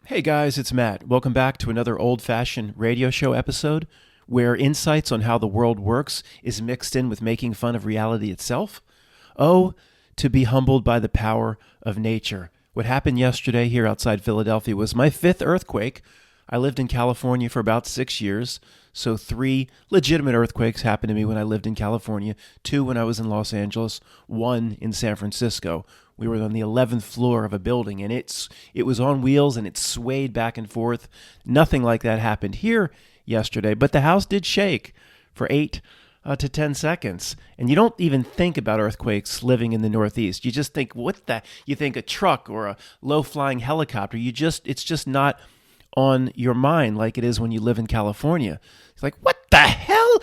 Hey guys, it's Matt. Welcome back to another old-fashioned radio show episode where insights on how the world works is mixed in with making fun of reality itself. Oh, to be humbled by the power of nature. What happened yesterday here outside Philadelphia was my fifth earthquake. I lived in California for about 6 years, so 3 legitimate earthquakes happened to me when I lived in California, 2 when I was in Los Angeles, 1 in San Francisco. We were on the 11th floor of a building, and it was on wheels, and it swayed back and forth. Nothing like that happened here yesterday, but the house did shake for 8 to 10 seconds. And you don't even think about earthquakes living in the Northeast. You just think, you think a truck or a low-flying helicopter. It's just not on your mind like it is when you live in California. It's like, what the hell?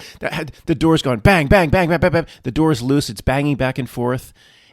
The door's going bang, bang, bang, bang, bang, bang. The door's loose. It's banging back and forth.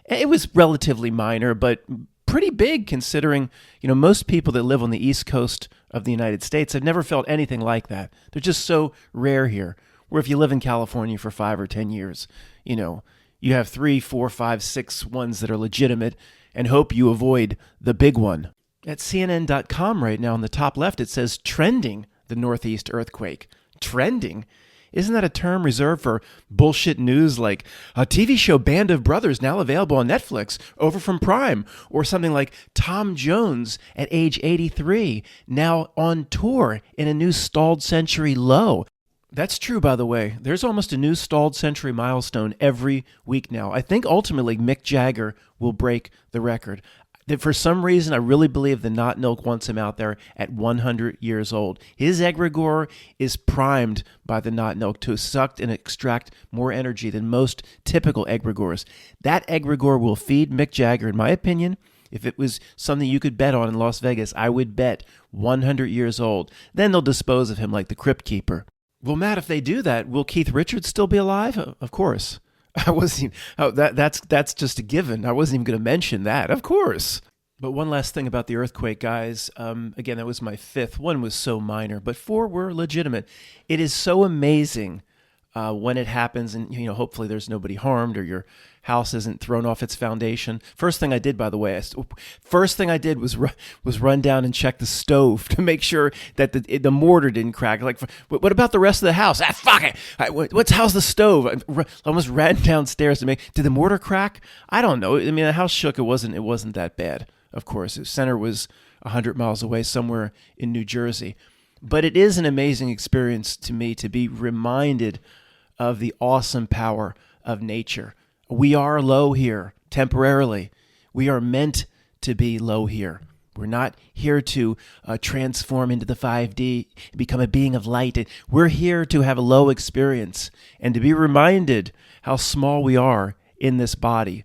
It was relatively minor, but pretty big considering, most people that live on the East Coast of the United States have never felt anything like that. They're just so rare here. Where if you live in California for 5 or 10 years, you have 3, 4, 5, 6 ones that are legitimate and hope you avoid the big one. At CNN.com right now on the top left, it says trending the Northeast earthquake. Trending? Isn't that a term reserved for bullshit news like a TV show Band of Brothers now available on Netflix over from Prime, or something like Tom Jones at age 83 now on tour in a new stalled century low? That's true, by the way. There's almost a new stalled century milestone every week now. I think ultimately Mick Jagger will break the record. For some reason, I really believe the Not Milk wants him out there at 100 years old. His egregore is primed by the Not Milk to suck and extract more energy than most typical egregores. That egregore will feed Mick Jagger, in my opinion. If it was something you could bet on in Las Vegas, I would bet 100 years old. Then they'll dispose of him like the Crypt Keeper. Well, Matt, if they do that, will Keith Richards still be alive? Of course. I wasn't. That's just a given. I wasn't even going to mention that. Of course. But one last thing about the earthquake, guys. Again, that was my 5th. 1 was so minor, but 4 were legitimate. It is so amazing when it happens, and hopefully there's nobody harmed or your house isn't thrown off its foundation. First thing I did, by the way, was run down and check the stove to make sure that the mortar didn't crack. Like, what about the rest of the house? Fuck it! How's the stove? I almost ran downstairs to did the mortar crack? I don't know. I mean, the house shook. It wasn't that bad. Of course, the center was 100 miles away, somewhere in New Jersey. But it is an amazing experience to me to be reminded of the awesome power of nature. We are low here temporarily. We are meant to be low here. We're not here to transform into the 5D, become a being of light. We're here to have a low experience and to be reminded how small we are in this body.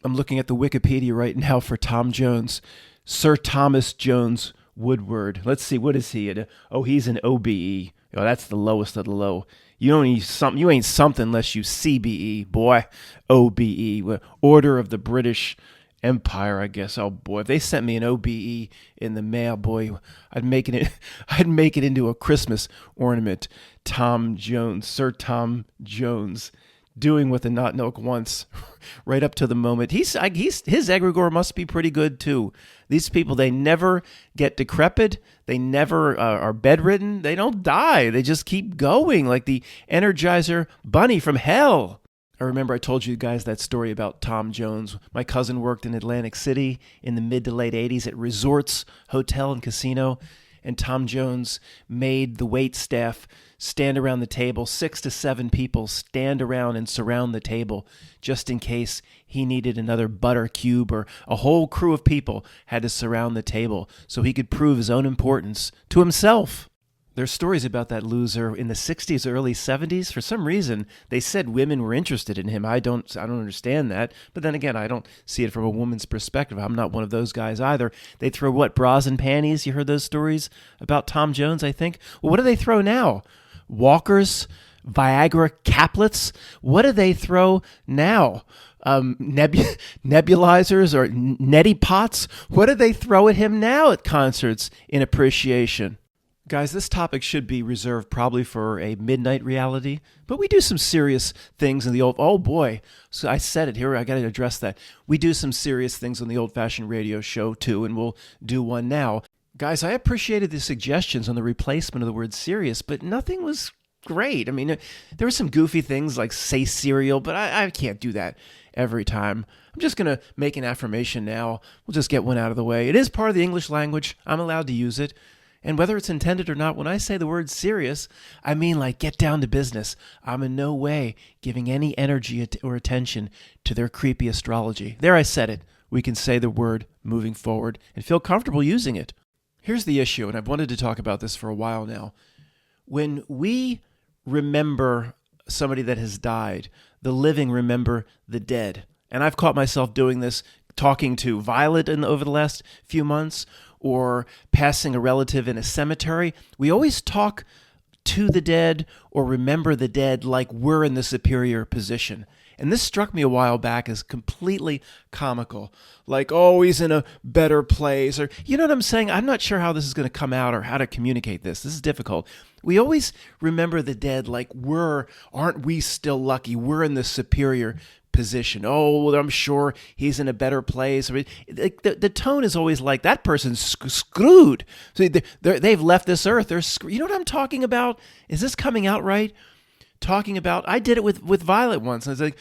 I'm looking at the Wikipedia right now for Tom Jones. Sir Thomas Jones Woodward. Let's see, what is he? He's an OBE. Oh, that's the lowest of the low. You ain't something unless you CBE, boy. OBE, Order of the British Empire, I guess. Oh boy, if they sent me an OBE in the mail, boy, I'd make it into a Christmas ornament. Tom Jones, Sir Tom Jones, doing what the Not Milk wants, right up to the moment. His egregore must be pretty good too. These people, they never get decrepit. They never are bedridden. They don't die. They just keep going like the Energizer Bunny from hell. I remember I told you guys that story about Tom Jones. My cousin worked in Atlantic City in the mid to late 80s at Resorts Hotel and Casino, and Tom Jones made the wait staff stand around the table. 6 to 7 people stand around and surround the table just in case he needed another butter cube, or a whole crew of people had to surround the table so he could prove his own importance to himself. There's stories about that loser in the 60s, early 70s. For some reason, they said women were interested in him. I don't understand that. But then again, I don't see it from a woman's perspective. I'm not one of those guys either. They throw bras and panties? You heard those stories about Tom Jones, I think? Well, what do they throw now? Walkers? Viagra caplets? What do they throw now? Nebulizers or neti pots? What do they throw at him now at concerts in appreciation? Guys, this topic should be reserved probably for a midnight reality, but we do some serious things in the oh boy, so I said it here, I got to address that. We do some serious things on the old-fashioned radio show too, and we'll do one now. Guys, I appreciated the suggestions on the replacement of the word serious, but nothing was great. I mean, there were some goofy things like say cereal, but I can't do that every time. I'm just going to make an affirmation now. We'll just get one out of the way. It is part of the English language. I'm allowed to use it. And whether it's intended or not, when I say the word serious, I mean like get down to business. I'm in no way giving any energy or attention to their creepy astrology. There, I said it. We can say the word moving forward and feel comfortable using it. Here's the issue, and I've wanted to talk about this for a while now. When we remember somebody that has died, the living remember the dead. And I've caught myself doing this, talking to Violet over the last few months, or passing a relative in a cemetery. We always talk to the dead or remember the dead like we're in the superior position. And this struck me a while back as completely comical. Like, oh, he's in a better place. Or, you know what I'm saying? I'm not sure how this is going to come out or how to communicate this. This is difficult. We always remember the dead like aren't we still lucky? We're in the superior position. Oh, well, I'm sure he's in a better place. I mean, the tone is always like, that person's screwed. So they've left this earth. They're screwed. You know what I'm talking about? Is this coming out right? Talking about, I did it with Violet once. I was like,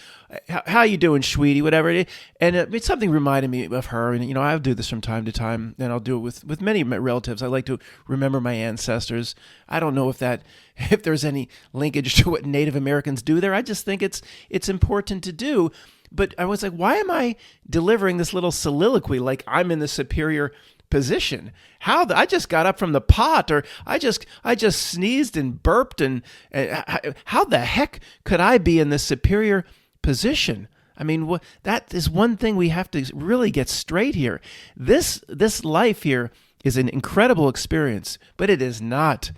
how you doing, sweetie, whatever. And something reminded me of her. And, I do this from time to time, and I'll do it with many relatives. I like to remember my ancestors. I don't know if there's any linkage to what Native Americans do there. I just think it's important to do. But I was like, why am I delivering this little soliloquy like I'm in the superior position? I just got up from the pot, or I just sneezed and burped, and how the heck could I be in this superior position? I mean, that is one thing we have to really get straight here. This life here is an incredible experience, but it is not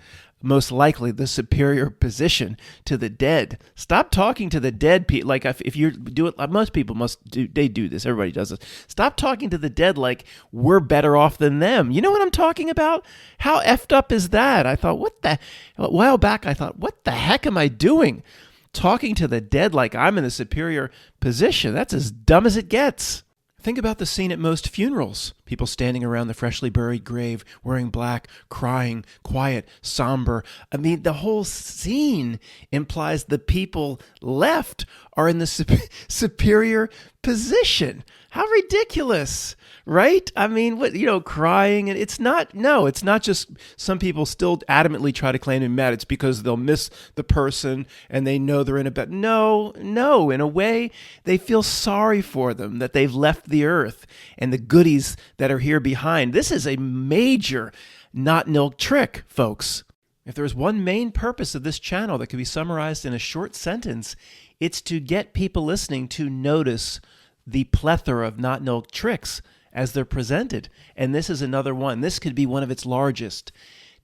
most likely the superior position to the dead. Stop talking to the dead people. Like if you do it, most people they do this. Everybody does this. Stop talking to the dead like we're better off than them. You know what I'm talking about? How effed up is that? I thought, a while back, I thought, what the heck am I doing? Talking to the dead like I'm in a superior position. That's as dumb as it gets. Think about the scene at most funerals. People standing around the freshly buried grave, wearing black, crying, quiet, somber. I mean, the whole scene implies the people left are in the superior position. How ridiculous, right? I mean, crying, and it's not just some people still adamantly try to claim to be mad. It's because they'll miss the person and they know they're in a bed. No, in a way, they feel sorry for them that they've left the earth and the goodies that are here behind. This is a major not-nilk trick, folks. If there's one main purpose of this channel that could be summarized in a short sentence, it's to get people listening to notice the plethora of not-nilk tricks as they're presented. And this is another one. This could be one of its largest.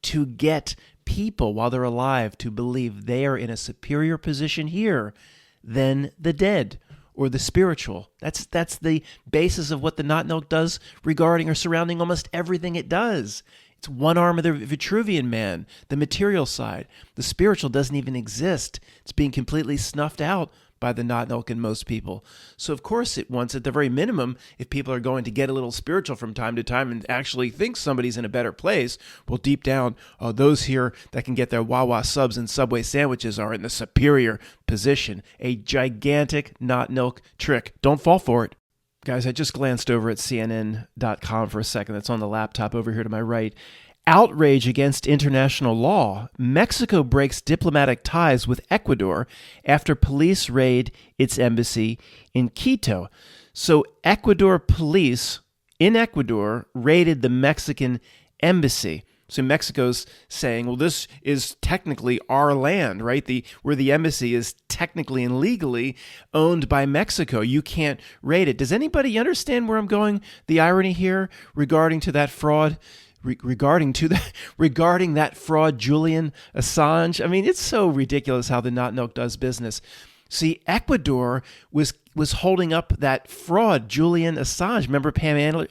To get people, while they're alive, to believe they are in a superior position here than the dead or the spiritual. That's the basis of what the not-nilk does regarding or surrounding almost everything it does. It's one arm of the Vitruvian man, the material side. The spiritual doesn't even exist. It's being completely snuffed out by the not-nilk in most people. So of course it wants, at the very minimum, if people are going to get a little spiritual from time to time and actually think somebody's in a better place, well, deep down, those here that can get their Wawa subs and Subway sandwiches are in the superior position. A gigantic not-nilk trick. Don't fall for it. Guys, I just glanced over at CNN.com for a second. That's on the laptop over here to my right. Outrage against international law. Mexico breaks diplomatic ties with Ecuador after police raid its embassy in Quito. So Ecuador police in Ecuador raided the Mexican embassy. So Mexico's saying, well, this is technically our land, right? Where the embassy is technically and legally owned by Mexico. You can't raid it. Does anybody understand where I'm going? The irony here regarding to that fraud, regarding that fraud, Julian Assange. I mean, it's so ridiculous how the not-nilk does business. See, Ecuador was was holding up that fraud, Julian Assange. Remember Pamela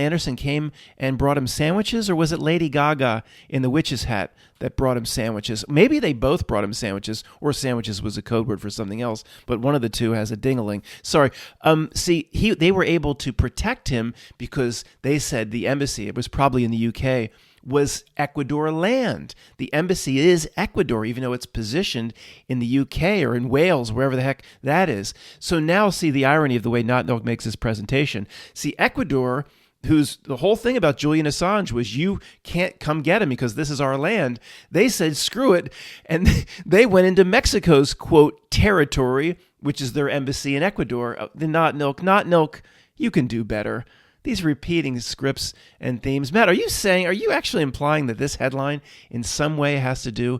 Anderson came and brought him sandwiches? Or was it Lady Gaga in the witch's hat that brought him sandwiches? Maybe they both brought him sandwiches, or sandwiches was a code word for something else, but one of the two has a ding-a-ling. Sorry. They were able to protect him because they said the embassy, it was probably in the UK, was Ecuador land. The embassy is Ecuador, even though it's positioned in the UK or in Wales, wherever the heck that is. So now see the irony of the way Not Milk makes his presentation. See, Ecuador, who's the whole thing about Julian Assange was you can't come get him because this is our land. They said, screw it. And they went into Mexico's, quote, territory, which is their embassy in Ecuador. The Not Milk, you can do better. These repeating scripts and themes. Matt, are you actually implying that this headline in some way has to do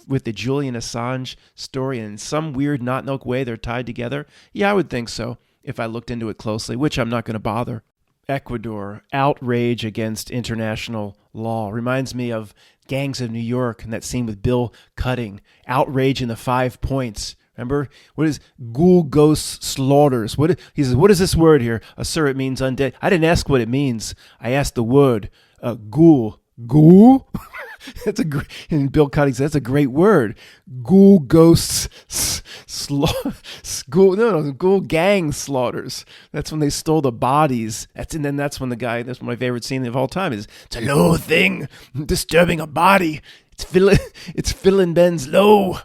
with the Julian Assange story and in some weird Not Milk way they're tied together? Yeah, I would think so if I looked into it closely, which I'm not going to bother. Ecuador, outrage against international law. Reminds me of Gangs of New York and that scene with Bill Cutting. Outrage in the 5 points. Remember? What is ghoul ghost slaughters? He says, what is this word here? Sir, it means undead. I didn't ask what it means. I asked the word. Ghoul. Ghoul? And Bill Cutting says, that's a great word. Ghoul ghosts ghoul gang slaughters. That's when they stole the bodies. That's when that's my favorite scene of all time is, it's a low thing, disturbing a body. It's filling Ben's low.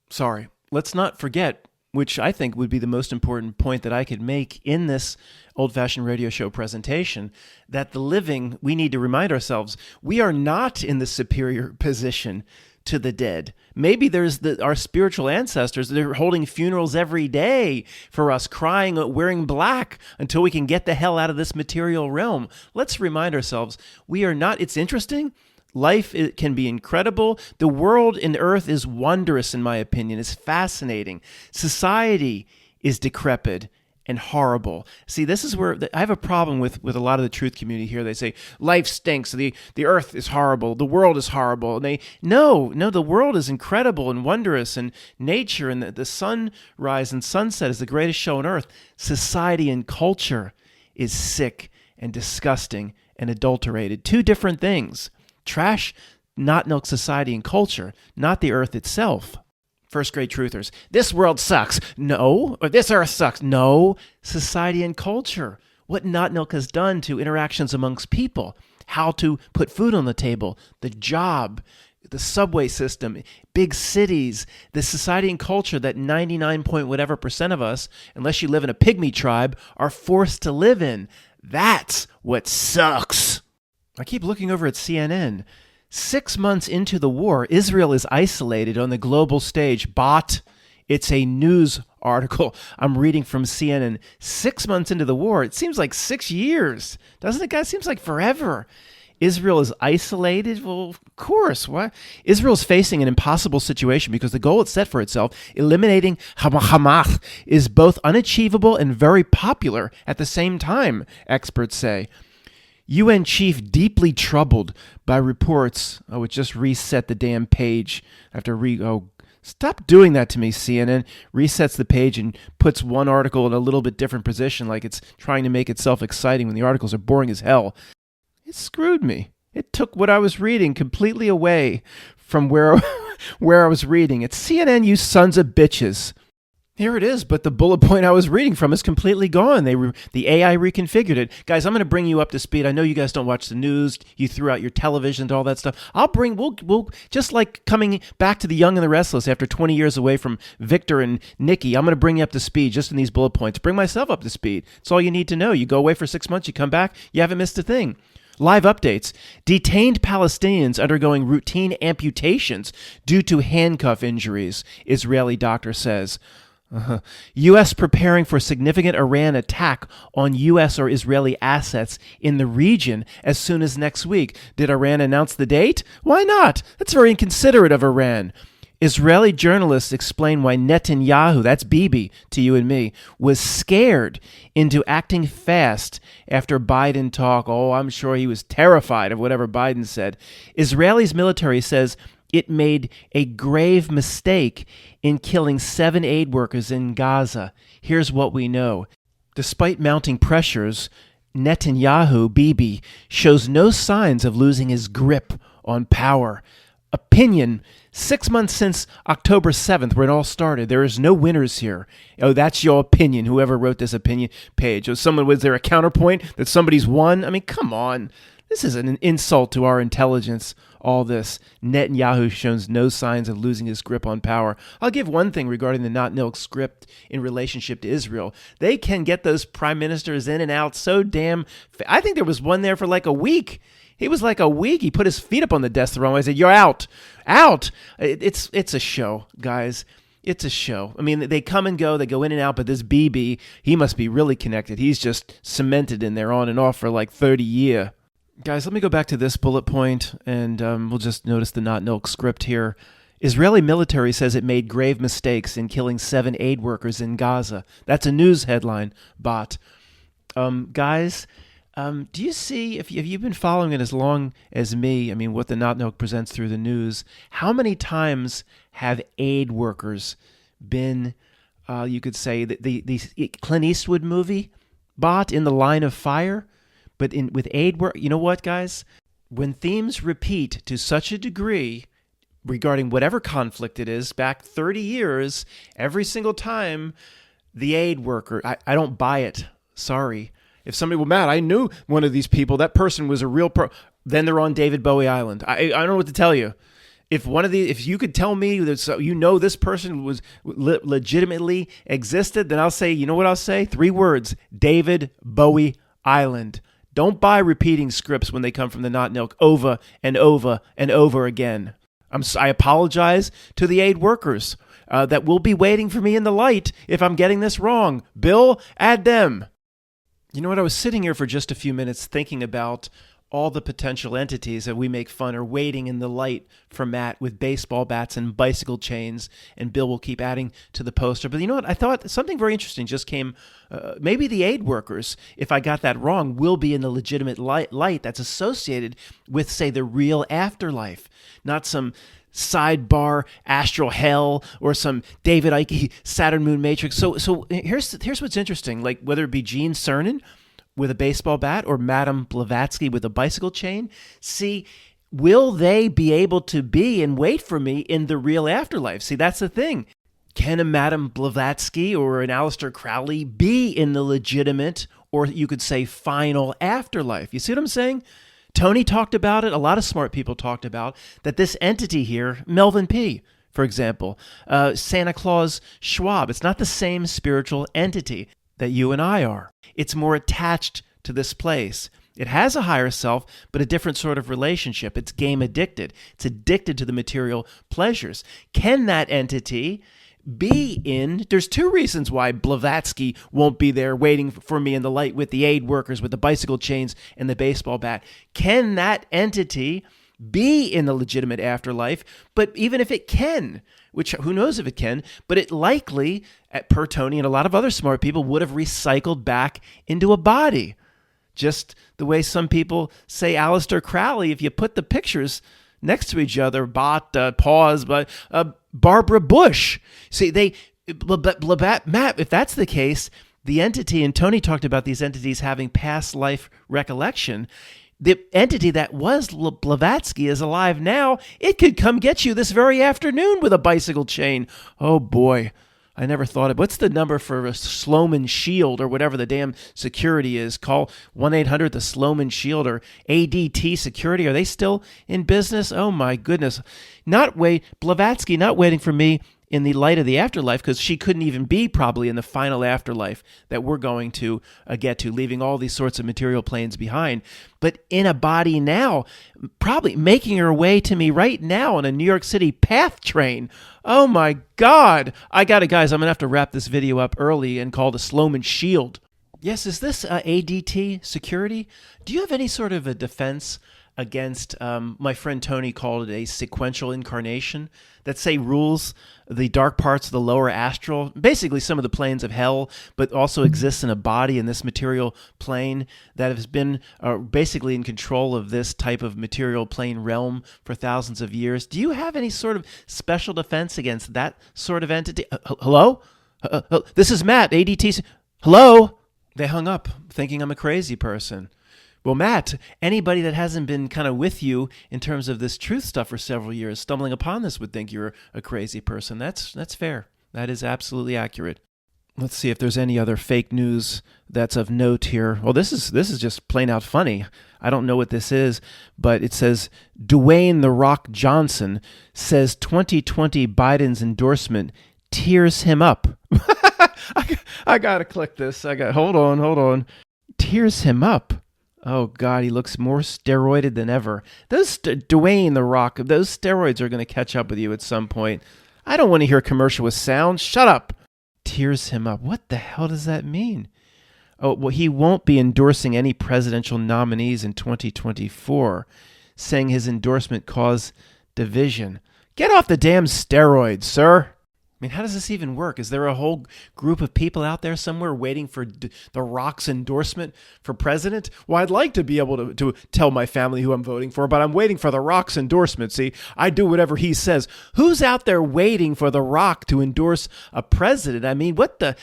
Sorry. Let's not forget, which I think would be the most important point that I could make in this old-fashioned radio show presentation, that the living, we need to remind ourselves, we are not in the superior position to the dead. Maybe there's our spiritual ancestors, they're holding funerals every day for us, crying, wearing black until we can get the hell out of this material realm. Let's remind ourselves, we are not, it's interesting. Life can be incredible. The world and earth is wondrous, in my opinion. It's fascinating. Society is decrepit and horrible. See, this is where I have a problem with a lot of the truth community here. They say, life stinks. The earth is horrible. The world is horrible. And no, the world is incredible and wondrous, and nature and the sunrise and sunset is the greatest show on earth. Society and culture is sick and disgusting and adulterated. Two different things. Trash, Not Milk society and culture, not the earth itself. First grade truthers. This world sucks. No. Or this earth sucks. No. Society and culture. What Not Milk has done to interactions amongst people. How to put food on the table. The job. The subway system. Big cities. The society and culture that 99 point whatever % of us, unless you live in a pygmy tribe, are forced to live in. That's what sucks. I keep looking over at CNN. 6 months into the war, Israel is isolated on the global stage. It's a news article I'm reading from CNN. 6 months into the war, it seems like 6 years. Doesn't it, guys? Seems like forever. Israel is isolated? Well, of course. Why? Israel's facing an impossible situation because the goal it set for itself, eliminating Hamas, is both unachievable and very popular at the same time, experts say. UN chief deeply troubled by reports. It just reset the damn page after stop doing that to me, CNN. Resets the page and puts one article in a little bit different position, like it's trying to make itself exciting when the articles are boring as hell. It screwed me. It took what I was reading completely away from where I was reading. It's CNN, you sons of bitches. Here it is, but the bullet point I was reading from is completely gone. The AI reconfigured it. Guys, I'm going to bring you up to speed. I know you guys don't watch the news. You threw out your television and all that stuff. We'll just like coming back to the Young and the Restless after 20 years away from Victor and Nikki. I'm going to bring you up to speed just in these bullet points. Bring myself up to speed. That's all you need to know. You go away for 6 months, you come back, you haven't missed a thing. Live updates. Detained Palestinians undergoing routine amputations due to handcuff injuries, Israeli doctor says. U.S. preparing for significant Iran attack on U.S. or Israeli assets in the region as soon as next week. Did Iran announce the date? Why not? That's very inconsiderate of Iran. Israeli journalists explain why Netanyahu, that's Bibi to you and me, was scared into acting fast after Biden talk. I'm sure he was terrified of whatever Biden said. Israel's military says it made a grave mistake in killing 7 aid workers in Gaza. Here's what we know. Despite mounting pressures, Netanyahu, Bibi, shows no signs of losing his grip on power. Opinion, 6 months since October 7th, where it all started, there is no winners here. Oh, that's your opinion, whoever wrote this opinion page. Was there a counterpoint that somebody's won? I mean, come on. This is an insult to our intelligence, all this. Netanyahu shows no signs of losing his grip on power. I'll give one thing regarding the not milk script in relationship to Israel. They can get those prime ministers in and out so damn I think there was one there for like a week. He was like a week. He put his feet up on the desk the wrong way. I said, "You're out. Out." It's a show, guys. It's a show. I mean, they come and go. They go in and out. But this BB, he must be really connected. He's just cemented in there on and off for like 30 years. Guys, let me go back to this bullet point, and we'll just notice the not milk script here. Israeli military says it made grave mistakes in killing 7 aid workers in Gaza. That's a news headline, bot. Guys, do you see, if you've been following it as long as me, I mean, what the Not Milk presents through the news, how many times have aid workers been, you could say, the Clint Eastwood movie, bot, In the Line of Fire? But with aid work, you know what, guys? When themes repeat to such a degree regarding whatever conflict it is, back 30 years, every single time, the aid worker, I don't buy it. Sorry. If somebody, well, Matt, I knew one of these people. That person was a real then they're on David Bowie Island. I don't know what to tell you. If you could tell me that this person was legitimately existed, then I'll say, you know what I'll say? 3 words: David Bowie Island. Don't buy repeating scripts when they come from the Not Milk over and over and over again. I apologize to the aid workers that will be waiting for me in the light if I'm getting this wrong. Bill, add them. You know what? I was sitting here for just a few minutes thinking about all the potential entities that we make fun are waiting in the light for Matt with baseball bats and bicycle chains, and Bill will keep adding to the poster. But you know what? I thought something very interesting just came. Maybe the aid workers, if I got that wrong, will be in the legitimate light that's associated with, say, the real afterlife, not some sidebar astral hell or some David Icke Saturn Moon Matrix. So here's what's interesting. Like, whether it be Gene Cernan with a baseball bat or Madame Blavatsky with a bicycle chain, see, will they be able to be and wait for me in the real afterlife? See, that's the thing. Can a Madame Blavatsky or an Aleister Crowley be in the legitimate, or you could say final afterlife? You see what I'm saying? Tony talked about it. A lot of smart people talked about that this entity here, Melvin P., for example, Santa Claus Schwab, it's not the same spiritual entity that you and I are. It's more attached to this place. It has a higher self, but a different sort of relationship. It's game addicted. It's addicted to the material pleasures. Can that entity be in? There's 2 reasons why Blavatsky won't be there waiting for me in the light with the aid workers, with the bicycle chains and the baseball bat. Can that entity be in the legitimate afterlife? But even if it can, which who knows if it can, but it likely, per Tony and a lot of other smart people, would have recycled back into a body. Just the way some people say Aleister Crowley, if you put the pictures next to each other, pause, but Barbara Bush. See, Matt, if that's the case, the entity, and Tony talked about these entities having past life recollection, the entity that was Blavatsky is alive now. It could come get you this very afternoon with a bicycle chain. Oh, boy. I never thought of what's the number for a Sloman Shield or whatever the damn security is. Call 1-800 the Sloman Shield or ADT Security. Are they still in business? Oh, my goodness. Blavatsky not waiting for me in the light of the afterlife, because she couldn't even be probably in the final afterlife that we're going to get to, leaving all these sorts of material planes behind. But in a body now, probably making her way to me right now on a New York City PATH train. Oh my God. Guys, I'm going to have to wrap this video up early and call the Sloman Shield. Yes, is this ADT Security? Do you have any sort of a defense against, my friend Tony called it a sequential incarnation that say rules the dark parts of the lower astral, basically some of the planes of hell, but also exists in a body in this material plane that has been basically in control of this type of material plane realm for thousands of years. Do you have any sort of special defense against that sort of entity? Hello? This is Matt, ADT. Hello? They hung up thinking I'm a crazy person. Well, Matt, anybody that hasn't been kind of with you in terms of this truth stuff for several years, stumbling upon this would think you're a crazy person. That's fair. That is absolutely accurate. Let's see if there's any other fake news that's of note here. Well, this is just plain out funny. I don't know what this is, but it says Dwayne "The Rock" Johnson says 2020 Biden's endorsement tears him up. I gotta click this. Hold on. Tears him up. Oh, God, he looks more steroided than ever. Dwayne "The Rock," those steroids are going to catch up with you at some point. I don't want to hear a commercial with sound. Shut up. Tears him up. What the hell does that mean? Oh, well, he won't be endorsing any presidential nominees in 2024, saying his endorsement caused division. Get off the damn steroids, sir. I mean, how does this even work? Is there a whole group of people out there somewhere waiting for The Rock's endorsement for president? Well, I'd like to be able to tell my family who I'm voting for, but I'm waiting for The Rock's endorsement. See, I do whatever he says. Who's out there waiting for The Rock to endorse a president? I mean, what the...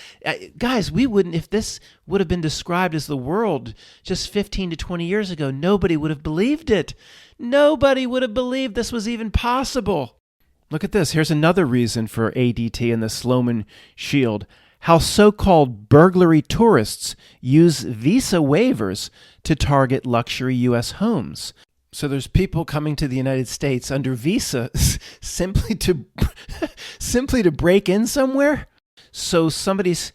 guys, we wouldn't... If this would have been described as the world just 15 to 20 years ago, nobody would have believed it. Nobody would have believed this was even possible. Look at this. Here's another reason for ADT and the Sloman Shield. How so-called burglary tourists use visa waivers to target luxury U.S. homes. So there's people coming to the United States under visa simply to break in somewhere? So somebody's,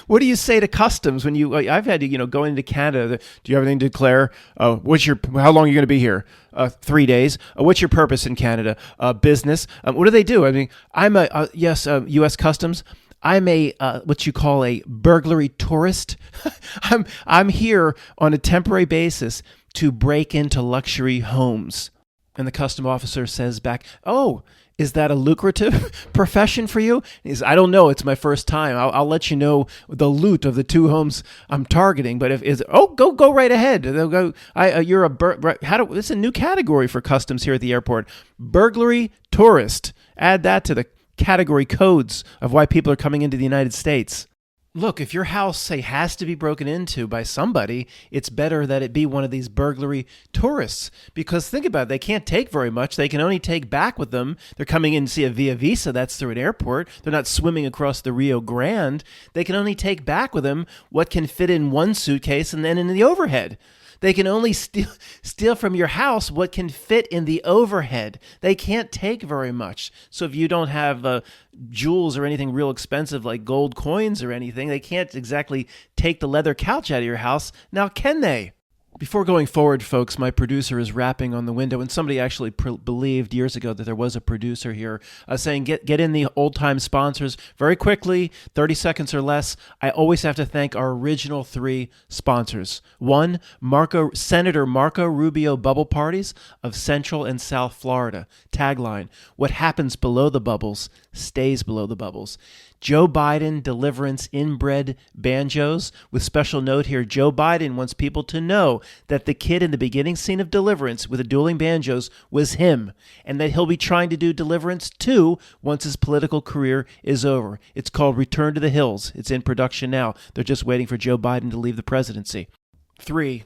what do you say to customs when I've had to, go into Canada. Do you have anything to declare? How long are you going to be here? 3 days. What's your purpose in Canada? Business. What do they do? I mean, I'm U.S. Customs. I'm what you call a burglary tourist. I'm here on a temporary basis to break into luxury homes. And the custom officer says back, "Oh, is that a lucrative profession for you?" I don't know. It's my first time. I'll let you know the loot of the 2 homes I'm targeting. But go right ahead. They'll go. It's a new category for customs here at the airport. Burglary tourist. Add that to the category codes of why people are coming into the United States. Look, if your house, say, has to be broken into by somebody, it's better that it be one of these burglary tourists. Because think about it, they can't take very much. They can only take back with them. They're coming in via visa. That's through an airport. They're not swimming across the Rio Grande. They can only take back with them what can fit in one suitcase and then in the overhead. They can only steal from your house what can fit in the overhead. They can't take very much. So if you don't have jewels or anything real expensive like gold coins or anything, they can't exactly take the leather couch out of your house. Now, can they? Before going forward, folks, my producer is rapping on the window, and somebody actually believed years ago that there was a producer here saying, get in the old-time sponsors very quickly, 30 seconds or less. I always have to thank our original 3 sponsors. 1, Senator Marco Rubio Bubble Parties of Central and South Florida. Tagline, what happens below the bubbles stays below the bubbles. Joe Biden Deliverance Inbred Banjos. With special note here, Joe Biden wants people to know that the kid in the beginning scene of Deliverance with the dueling banjos was him, and that he'll be trying to do Deliverance 2 once his political career is over. It's called Return to the Hills. It's in production now. They're just waiting for Joe Biden to leave the presidency. 3,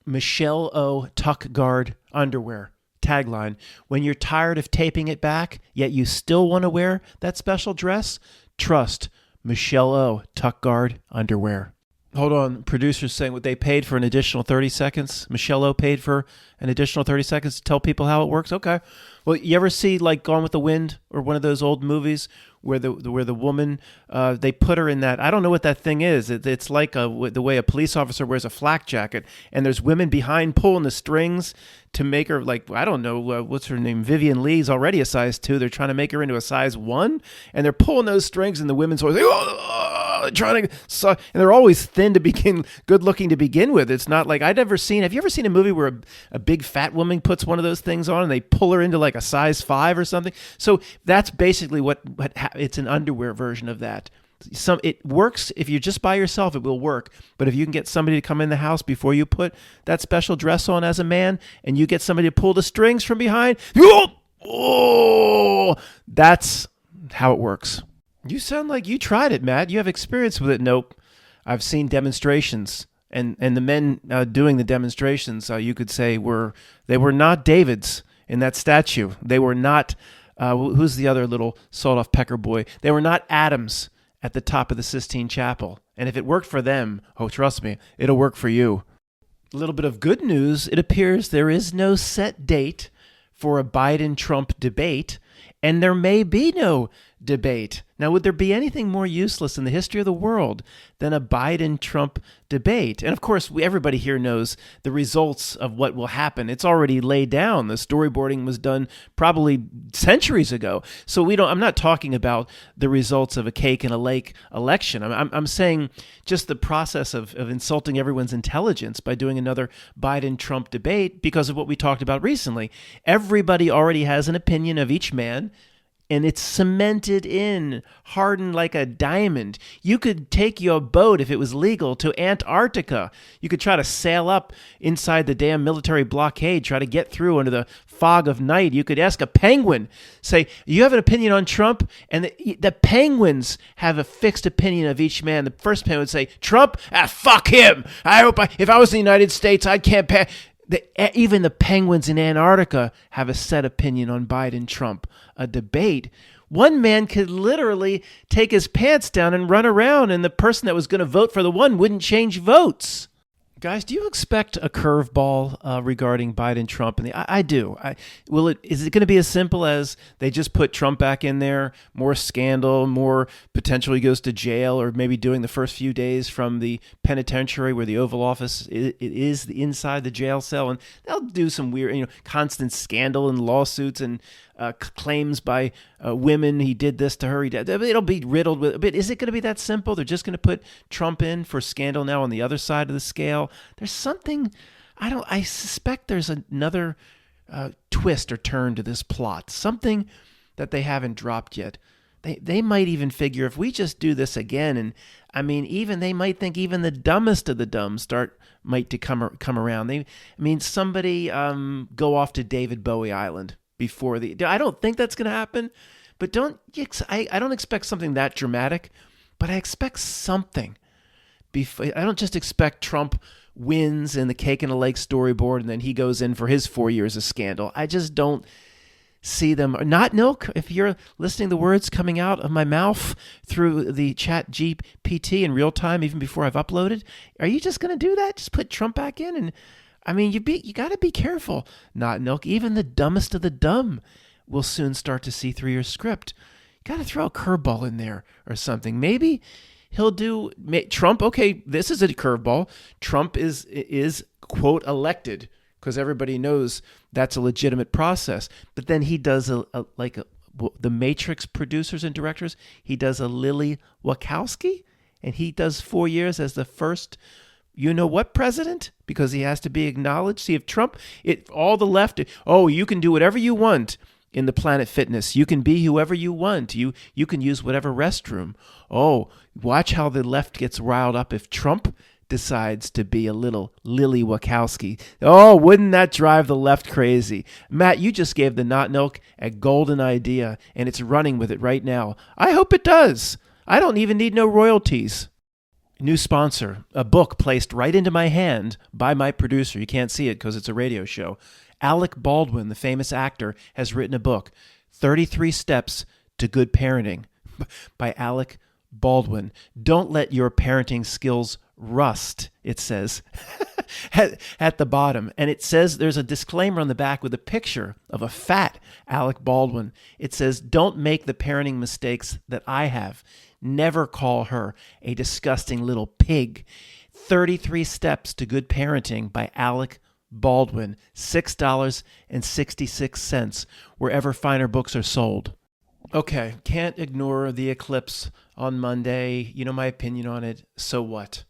Michelle O. Tuck Guard Underwear. Tagline, when you're tired of taping it back, yet you still want to wear that special dress, trust Michelle O. Tuck Guard Underwear. Hold on. Producers saying what they paid for an additional 30 seconds. Michelle O paid for an additional 30 seconds to tell people how it works. Okay. Well, you ever see like Gone with the Wind or one of those old movies where the woman, they put her in that, I don't know what that thing is. It's like the way a police officer wears a flak jacket, and there's women behind pulling the strings to make her like, I don't know, what's her name? Vivian Lee's already a size 2. They're trying to make her into a size 1, and they're pulling those strings, and the women's always like, oh! trying to, and they're always thin to begin, good looking to begin with. It's not like have you ever seen a movie where a big fat woman puts one of those things on and they pull her into like a size 5 or something? So that's basically it's an underwear version of that. It works if you're just by yourself, it will work. But if you can get somebody to come in the house before you put that special dress on as a man, and you get somebody to pull the strings from behind, that's how it works. You sound like you tried it, Matt. You have experience with it. Nope. I've seen demonstrations, and the men doing the demonstrations, you could say they were not Davids in that statue. They were not, who's the other little sawed-off pecker boy? They were not Adams at the top of the Sistine Chapel. And if it worked for them, trust me, it'll work for you. A little bit of good news. It appears there is no set date for a Biden-Trump debate, and there may be no debate. Now, would there be anything more useless in the history of the world than a Biden-Trump debate? And of course, everybody here knows the results of what will happen. It's already laid down. The storyboarding was done probably centuries ago. So I'm not talking about the results of a cake and a lake election. I'm saying just the process of insulting everyone's intelligence by doing another Biden-Trump debate because of what we talked about recently. Everybody already has an opinion of each man, and it's cemented in, hardened like a diamond. You could take your boat, if it was legal, to Antarctica. You could try to sail up inside the damn military blockade, try to get through under the fog of night. You could ask a penguin, say, you have an opinion on Trump? And the penguins have a fixed opinion of each man. The first penguin would say, Trump? Fuck him. If I was in the United States, I'd campaign. Even the penguins in Antarctica have a set opinion on Biden-Trump. A debate, one man could literally take his pants down and run around, and the person that was going to vote for the one wouldn't change votes. Guys, do you expect a curveball regarding Biden-Trump? And I do. Is it going to be as simple as they just put Trump back in there, more scandal, more potential he goes to jail, or maybe doing the first few days from the penitentiary where the Oval Office is inside the jail cell, and they'll do some weird, constant scandal and lawsuits and claims by women. He did this to her. It'll be riddled with. But is it going to be that simple? They're just going to put Trump in for scandal now on the other side of the scale. There's something. I suspect there's another twist or turn to this plot. Something that they haven't dropped yet. They might even figure if we just do this again, and even they might think even the dumbest of the dumb might to come around. Somebody go off to David Bowie Island. I don't think that's going to happen, but I don't expect something that dramatic, but I expect something. I don't just expect Trump wins in the cake and a lake storyboard and then he goes in for his 4 years of scandal. I just don't see them. Not Milk, if you're listening to the words coming out of my mouth through the chat GPT in real time, even before I've uploaded, are you just going to do that? Just put Trump back in? And you got to be careful. Not Milk. Even the dumbest of the dumb will soon start to see through your script. You got to throw a curveball in there or something. Maybe he'll do Trump. Okay, this is a curveball. Trump is quote elected because everybody knows that's a legitimate process. But then he does the Matrix producers and directors. He does a Lily Wachowski, and he does 4 years as the first. You know what, president? Because he has to be acknowledged. See, if Trump, all the left, you can do whatever you want in the Planet Fitness. You can be whoever you want. You can use whatever restroom. Watch how the left gets riled up if Trump decides to be a little Lily Wachowski. Wouldn't that drive the left crazy? Matt, you just gave the Not Milk a golden idea, and it's running with it right now. I hope it does. I don't even need no royalties. New sponsor, a book placed right into my hand by my producer. You can't see it because it's a radio show. Alec Baldwin, the famous actor, has written a book, 33 Steps to Good Parenting, by Alec Baldwin. Don't let your parenting skills rust, it says, at the bottom. And it says, there's a disclaimer on the back with a picture of a fat Alec Baldwin. It says, don't make the parenting mistakes that I have. Never call her a disgusting little pig. 33 Steps to Good Parenting by Alec Baldwin. $6.66 wherever finer books are sold. Okay, can't ignore the eclipse on Monday. You know my opinion on it. So what?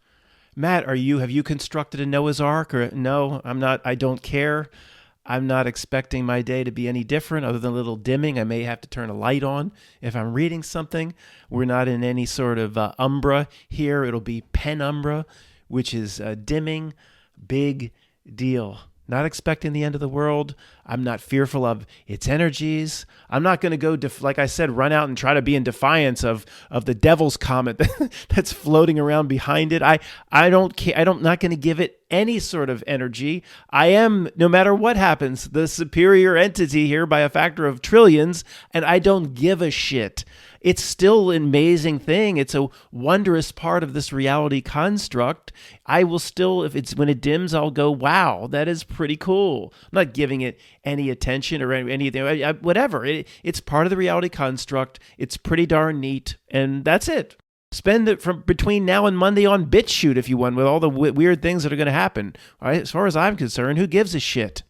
Matt, have you constructed a Noah's Ark or no? I'm not I don't care. I'm not expecting my day to be any different other than a little dimming. I may have to turn a light on if I'm reading something. We're not in any sort of umbra here. It'll be penumbra, which is dimming. Big deal. Not expecting the end of the world. I'm not fearful of its energies. I'm not going to go, like I said, run out and try to be in defiance of the devil's comet that's floating around behind it. I don't care. I'm not going to give it any sort of energy. I am, no matter what happens, the superior entity here by a factor of trillions, and I don't give a shit. It's still an amazing thing. It's a wondrous part of this reality construct. I will still, if it's when it dims, I'll go, wow, that is pretty cool. I'm not giving it any attention or anything, whatever. It's part of the reality construct. It's pretty darn neat, and that's it. Spend it from between now and Monday on BitChute if you want, with all the weird things that are going to happen. All right, as far as I'm concerned, who gives a shit?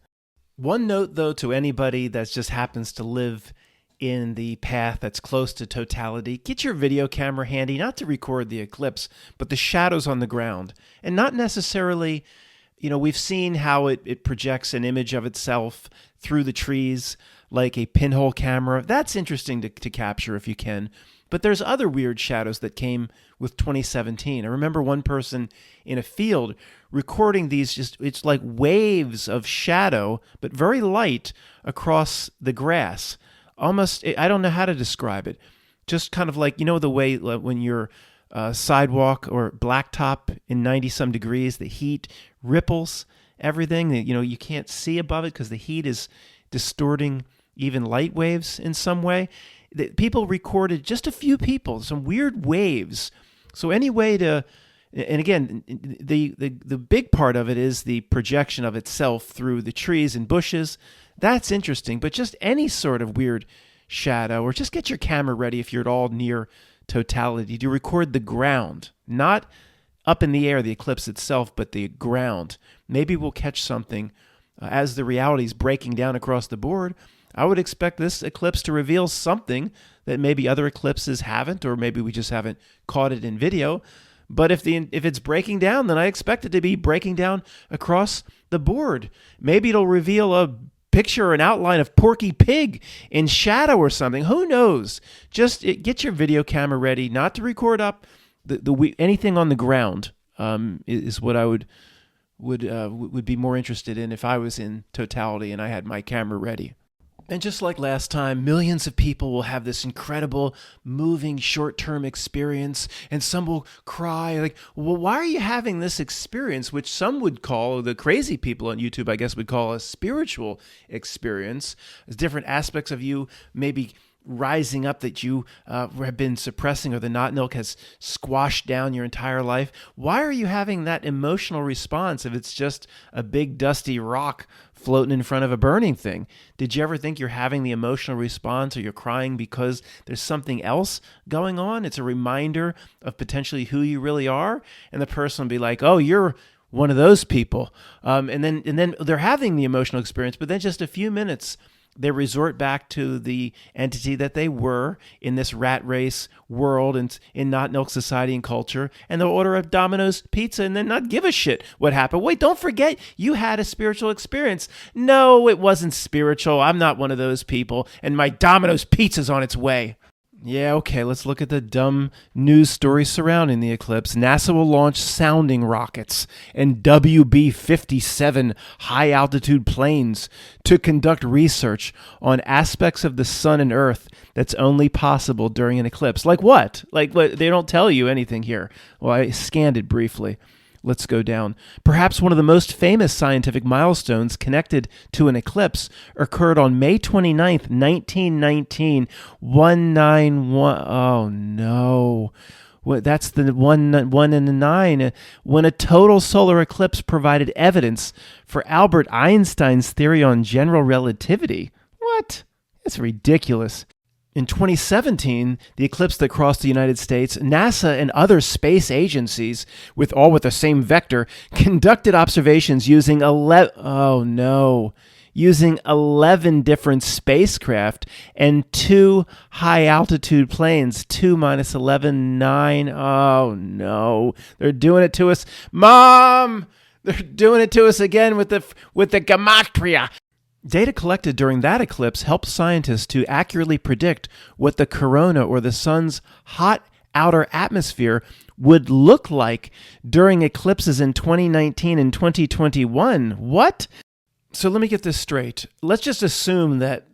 One note, though, to anybody that just happens to live in the path that's close to totality, get your video camera handy, not to record the eclipse, but the shadows on the ground. And not necessarily, we've seen how it projects an image of itself through the trees like a pinhole camera. That's interesting to capture if you can. But there's other weird shadows that came with 2017. I remember one person in a field recording these, it's like waves of shadow, but very light across the grass. Almost, I don't know how to describe it. Just kind of like, the way when you're sidewalk or blacktop in 90 some degrees, the heat ripples everything. You can't see above it because the heat is distorting even light waves in some way. People recorded, just a few people, some weird waves. So any way to, and again, the big part of it is the projection of itself through the trees and bushes. That's interesting, but just any sort of weird shadow, or just get your camera ready if you're at all near totality to record the ground, not up in the air, the eclipse itself, but the ground. Maybe we'll catch something as the reality is breaking down across the board. I would expect this eclipse to reveal something that maybe other eclipses haven't, or maybe we just haven't caught it in video. But if it's breaking down, then I expect it to be breaking down across the board. Maybe it'll reveal a picture or an outline of Porky Pig in shadow or something. Who knows? Just get your video camera ready, not to record up anything on the ground. Is what I would be more interested in if I was in totality and I had my camera ready. And just like last time, millions of people will have this incredible, moving, short-term experience, and some will cry, like, well, why are you having this experience, which some would call, the crazy people on YouTube, I guess, would call a spiritual experience. There's different aspects of you maybe rising up that you have been suppressing, or the not milk has squashed down your entire life. Why are you having that emotional response if it's just a big dusty rock floating in front of a burning thing? Did you ever think you're having the emotional response, or you're crying because there's something else going on? It's a reminder of potentially who you really are, and the person will be like, oh, you're one of those people, and then they're having the emotional experience, but then just a few minutes they resort back to the entity that they were in this rat race world and in not milk society and culture, and they'll order a Domino's pizza and then not give a shit what happened. Wait, don't forget you had a spiritual experience. No, it wasn't spiritual. I'm not one of those people, and my Domino's pizza's on its way. Yeah, okay, let's look at the dumb news story surrounding the eclipse. NASA will launch sounding rockets and WB-57 high-altitude planes to conduct research on aspects of the sun and Earth that's only possible during an eclipse. Like what? Like what? They don't tell you anything here. Well, I scanned it briefly. Let's go down. Perhaps one of the most famous scientific milestones connected to an eclipse occurred on May 29th, 1919, 191. Oh, no. That's the 1 and the 9. When a total solar eclipse provided evidence for Albert Einstein's theory on general relativity. What? That's ridiculous. In 2017, the eclipse that crossed the United States, NASA and other space agencies, with the same vector, conducted observations using using 11 different spacecraft and 2 high-altitude planes. 2 minus 11, 9. Oh, no. They're doing it to us. Mom! They're doing it to us again with the gematria. Data collected during that eclipse helped scientists to accurately predict what the corona or the sun's hot outer atmosphere would look like during eclipses in 2019 and 2021. What? So let me get this straight. Let's just assume that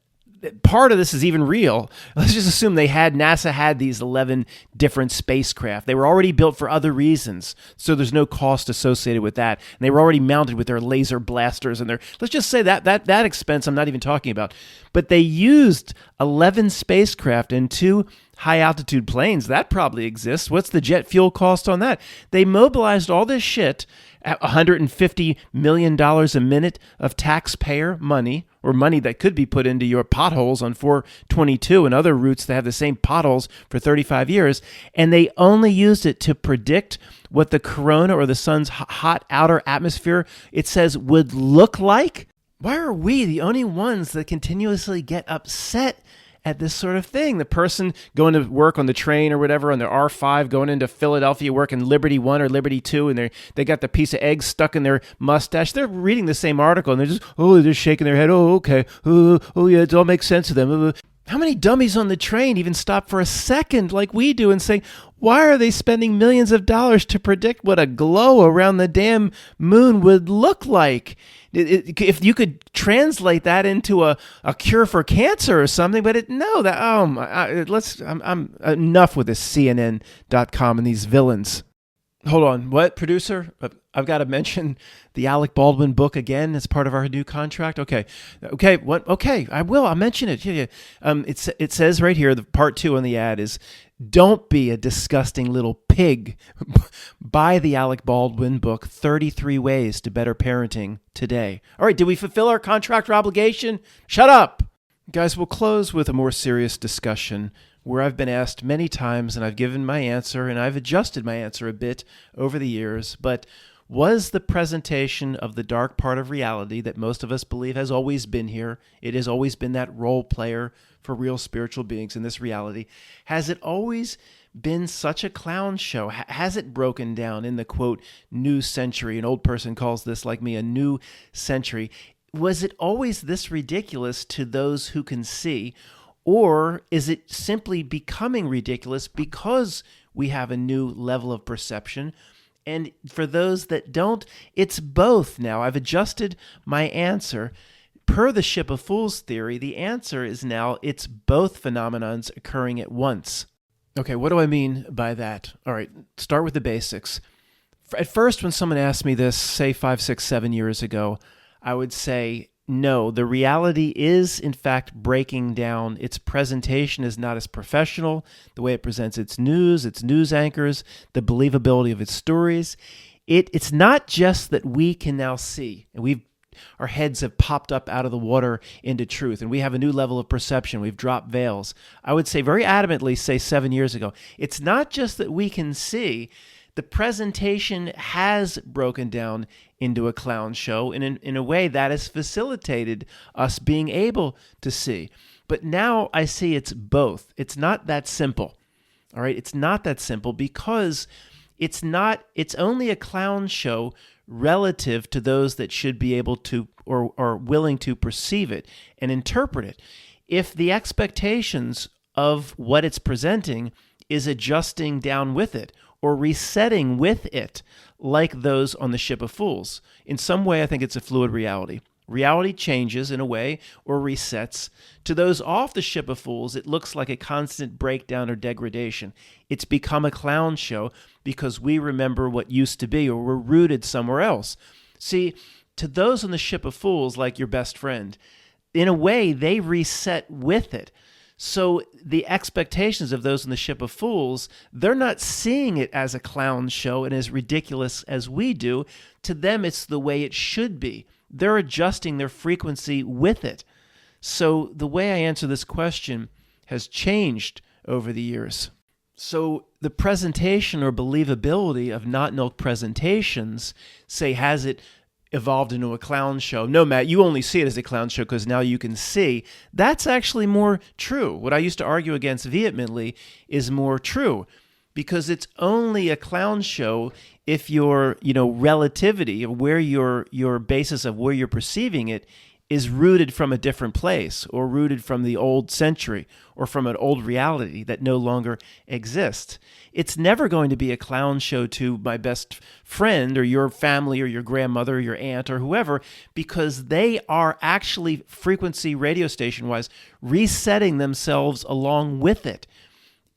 part of this is even real. Let's just assume NASA had these 11 different spacecraft. They were already built for other reasons, so there's no cost associated with that. And they were already mounted with their laser blasters and let's just say that expense I'm not even talking about. But they used 11 spacecraft and 2 high-altitude planes. That probably exists. What's the jet fuel cost on that? They mobilized all this shit at $150 million a minute of taxpayer money, or money that could be put into your potholes on 422 and other routes that have the same potholes for 35 years, and they only used it to predict what the corona or the sun's hot outer atmosphere, it says, would look like? Why are we the only ones that continuously get upset at this sort of thing? The person going to work on the train or whatever on their R5 going into Philadelphia working Liberty 1 or Liberty 2 and they got the piece of egg stuck in their mustache. They're reading the same article and they're just shaking their head. Oh, okay. Oh yeah, it all makes sense to them. How many dummies on the train even stop for a second like we do and say, why are they spending millions of dollars to predict what a glow around the damn moon would look like? If you could translate that into a cure for cancer or something, but I'm enough with this CNN.com and these villains. Hold on, what, producer? I've got to mention the Alec Baldwin book again as part of our new contract. Okay, what? Okay, I will. I'll mention it. Yeah. It says right here, the part 2 on the ad is, "Don't be a disgusting little pig." Buy the Alec Baldwin book, 33 Ways to Better Parenting, today. All right, did we fulfill our contract obligation? Shut up. Guys, we'll close with a more serious discussion where I've been asked many times and I've given my answer and I've adjusted my answer a bit over the years, but was the presentation of the dark part of reality that most of us believe has always been here, it has always been that role player for real spiritual beings in this reality, has it always been such a clown show? Has it broken down in the, quote, new century? An old person calls this, like me, a new century. Was it always this ridiculous to those who can see? Or is it simply becoming ridiculous because we have a new level of perception? And for those that don't, it's both now. I've adjusted my answer. Per the ship of fools theory, the answer is now it's both phenomenons occurring at once. Okay, what do I mean by that? All right, start with the basics. At first, when someone asked me this, say 5, 6, 7 years ago, I would say, no, the reality is, in fact, breaking down. Its presentation is not as professional, the way it presents its news anchors, the believability of its stories. It's not just that we can now see, and our heads have popped up out of the water into truth, and we have a new level of perception. We've dropped veils. I would say very adamantly, say 7 years ago, it's not just that we can see. The presentation has broken down into a clown show, and in a way that has facilitated us being able to see. But now I see it's both. It's not that simple. All right, it's not that simple because it's only a clown show relative to those that should be able to or are willing to perceive it and interpret it. If the expectations of what it's presenting is adjusting down with it or resetting with it, like those on the ship of fools, in some way I think it's a fluid reality. Reality changes in a way or resets. To those off the ship of fools, it looks like a constant breakdown or degradation. It's become a clown show because we remember what used to be or we're rooted somewhere else. See, to those on the ship of fools, like your best friend, in a way, they reset with it. So the expectations of those in the ship of fools, they're not seeing it as a clown show and as ridiculous as we do. To them, it's the way it should be. They're adjusting their frequency with it. So the way I answer this question has changed over the years. So the presentation or believability of not null presentations, say, has it evolved into a clown show. No, Matt, you only see it as a clown show because now you can see. That's actually more true. What I used to argue against vehemently is more true, because it's only a clown show if your, relativity of where your basis of where you're perceiving it is rooted from a different place, or rooted from the old century, or from an old reality that no longer exists. It's never going to be a clown show to my best friend or your family or your grandmother or your aunt or whoever, because they are actually frequency radio station-wise resetting themselves along with it.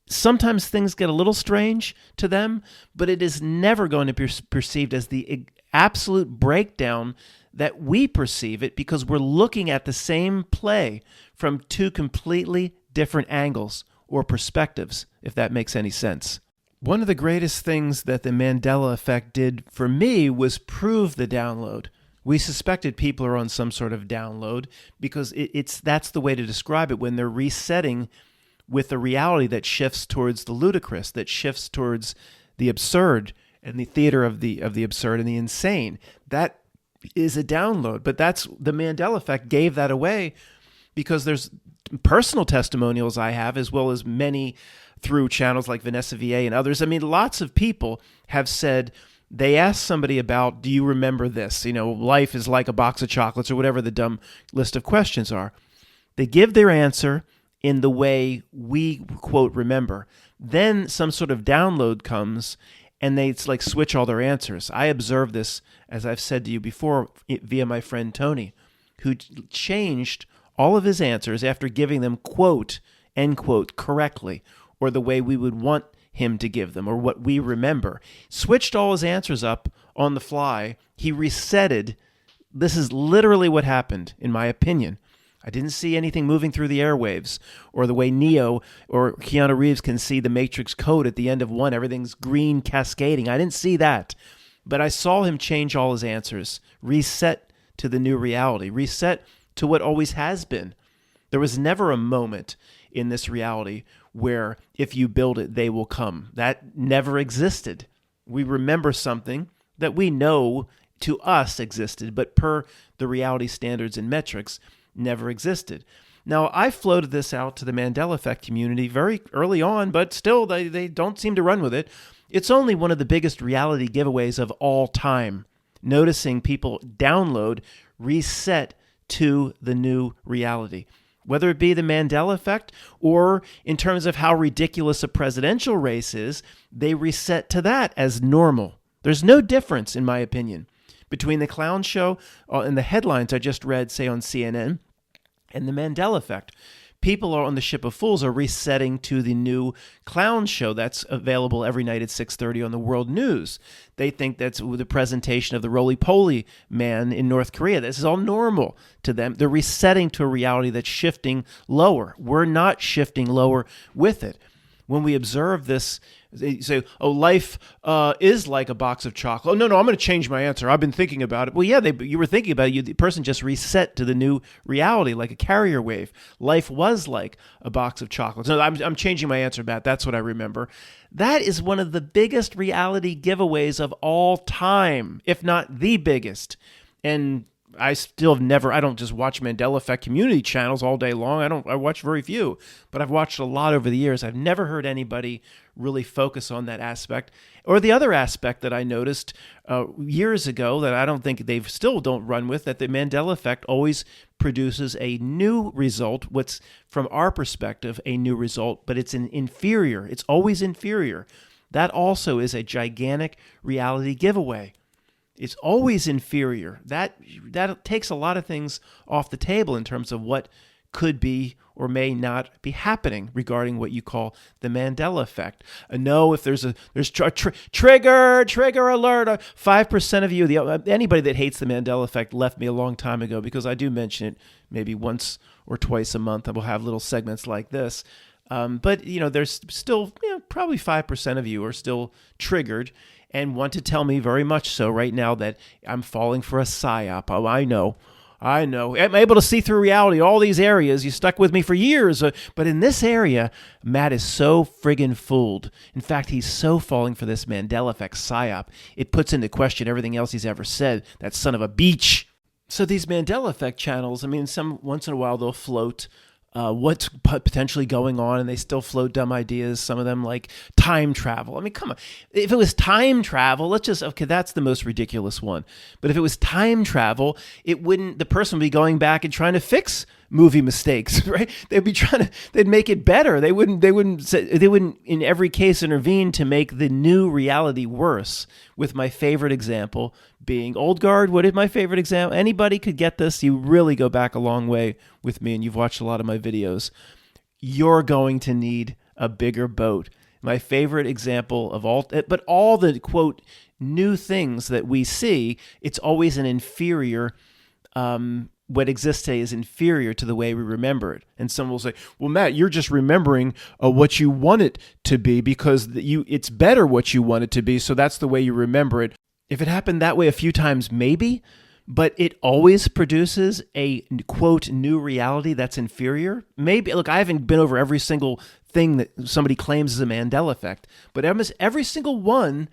Sometimes things get a little strange to them, but it is never going to be perceived as the absolute breakdown that we perceive it, because we're looking at the same play from two completely different angles or perspectives, if that makes any sense. One of the greatest things that the Mandela effect did for me was prove the download. We suspected people are on some sort of download because that's the way to describe it, when they're resetting with a reality that shifts towards the ludicrous, that shifts towards the absurd and the theater of the absurd and the insane. That is a download. But that's the Mandela effect gave that away, because there's personal testimonials I have, as well as many through channels like Vanessa VA and others. I mean, lots of people have said, they asked somebody about, do you remember this? Life is like a box of chocolates, or whatever the dumb list of questions are. They give their answer in the way we, quote, remember. Then some sort of download comes, and it's like switch all their answers. I observed this, as I've said to you before, via my friend Tony, who changed all of his answers after giving them, quote, end quote, correctly, or the way we would want him to give them, or what we remember. Switched all his answers up on the fly. He resetted. This is literally what happened, in my opinion. I didn't see anything moving through the airwaves, or the way Neo or Keanu Reeves can see the Matrix code at the end of one. Everything's green cascading. I didn't see that. But I saw him change all his answers, reset to the new reality, reset to what always has been. There was never a moment in this reality where if you build it, they will come. That never existed. We remember something that we know to us existed, but per the reality standards and metrics, never existed. Now, I floated this out to the Mandela effect community very early on, but still they don't seem to run with it. It's only one of the biggest reality giveaways of all time. Noticing people download, reset to the new reality. Whether it be the Mandela effect, or in terms of how ridiculous a presidential race is, they reset to that as normal. There's no difference, in my opinion, between the clown show and the headlines I just read, say on CNN, and the Mandela effect. People are on the ship of fools are resetting to the new clown show that's available every night at 6:30 on the World News. They think that's the presentation of the roly-poly man in North Korea. This is all normal to them. They're resetting to a reality that's shifting lower. We're not shifting lower with it. When we observe this, they say, oh, life is like a box of chocolate. Oh, no, I'm going to change my answer. I've been thinking about it. Well, yeah, you were thinking about it. The person just reset to the new reality, like a carrier wave. Life was like a box of chocolates. No, I'm changing my answer, Matt. That's what I remember. That is one of the biggest reality giveaways of all time, if not the biggest. And I still I don't just watch Mandela Effect community channels all day long. I watch very few, but I've watched a lot over the years. I've never heard anybody really focus on that aspect. Or the other aspect that I noticed years ago that I don't think they still don't run with, that the Mandela Effect always produces a new result, what's from our perspective a new result, but it's an inferior. It's always inferior. That also is a gigantic reality giveaway. It's always inferior. That takes a lot of things off the table in terms of what could be or may not be happening regarding what you call the Mandela effect. No, if there's trigger alert, 5% of you, anybody that hates the Mandela effect left me a long time ago, because I do mention it maybe once or twice a month. I will have little segments like this. But there's still probably 5% of you are still triggered and want to tell me very much so right now that I'm falling for a psyop. Oh, I know. I know. I'm able to see through reality, all these areas. You stuck with me for years. But in this area, Matt is so friggin' fooled. In fact, he's so falling for this Mandela effect psyop. It puts into question everything else he's ever said. That son of a beach. So these Mandela effect channels, I mean, some once in a while they'll float what's potentially going on, and they still float dumb ideas. Some of them like time travel. I mean, come on. If it was time travel, okay, that's the most ridiculous one. But if it was time travel, the person would be going back and trying to fix movie mistakes, right? They'd make it better. They wouldn't in every case intervene to make the new reality worse. With my favorite example being Old Guard. What is my favorite example? Anybody could get this. You really go back a long way with me, and you've watched a lot of my videos. You're going to need a bigger boat. My favorite example of all the quote new things that we see, it's always an inferior. What exists today is inferior to the way we remember it. And someone will say, well, Matt, you're just remembering what you want it to be because it's better what you want it to be, so that's the way you remember it. If it happened that way a few times, maybe, but it always produces a, quote, new reality that's inferior. Maybe, look, I haven't been over every single thing that somebody claims is a Mandela effect, but almost every single one,